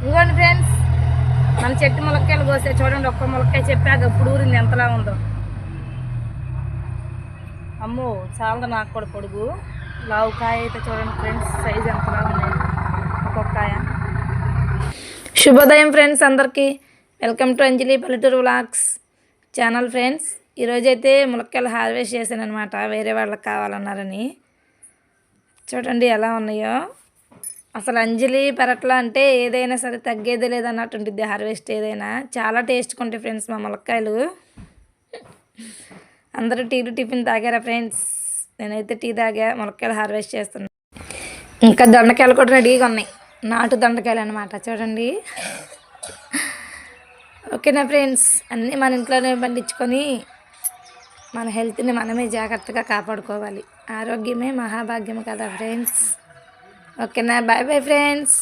ఇదిగోండి ఫ్రెండ్స్, మన చెట్టు ములక్కాయలు కోసే చూడండి. ఒక్క ములక్కాయ చెప్పాక ఇప్పుడు ఊరింది ఎంతలా ఉందో. అమ్మో చాలా నాకు కూడా పొడుగు లావు కాయ అయితే చూడండి ఫ్రెండ్స్, సైజ్ ఎంతలా ఉన్నాయి ఒక్కొక్క కాయ. శుభోదయం ఫ్రెండ్స్ అందరికీ. వెల్కమ్ టు అంజలి పల్లెటూరు వ్లాగ్స్ ఛానల్ ఫ్రెండ్స్. ఈరోజైతే ములక్కాయలు హార్వెస్ట్ చేశాను అనమాట, వేరే వాళ్ళకి కావాలన్నారని. చూడండి ఎలా ఉన్నాయో. అసలు అంజలి పెరట్ల అంటే ఏదైనా సరే తగ్గేదే లేదన్నట్టు ఉంటుంది హార్వెస్ట్ ఏదైనా. చాలా టేస్ట్గా ఉంటాయి ఫ్రెండ్స్ మా ములక్కాయలు. అందరూ టీలు టిఫిన్ తాగారా ఫ్రెండ్స్? నేనైతే టీ తాగా, ములక్కాయలు హార్వెస్ట్ చేస్తున్నాను. ఇంకా దొండకాయలు కూడా రెడీగా ఉన్నాయి, నాటు దొండకాయలు అనమాట. చూడండి. ఓకేనా ఫ్రెండ్స్, అన్నీ మన ఇంట్లోనే పండించుకొని మన హెల్త్ని మనమే జాగ్రత్తగా కాపాడుకోవాలి. ఆరోగ్యమే మహాభాగ్యం కదా ఫ్రెండ్స్. ఓకేనా, బాయ్ బాయ్ ఫ్రెండ్స్.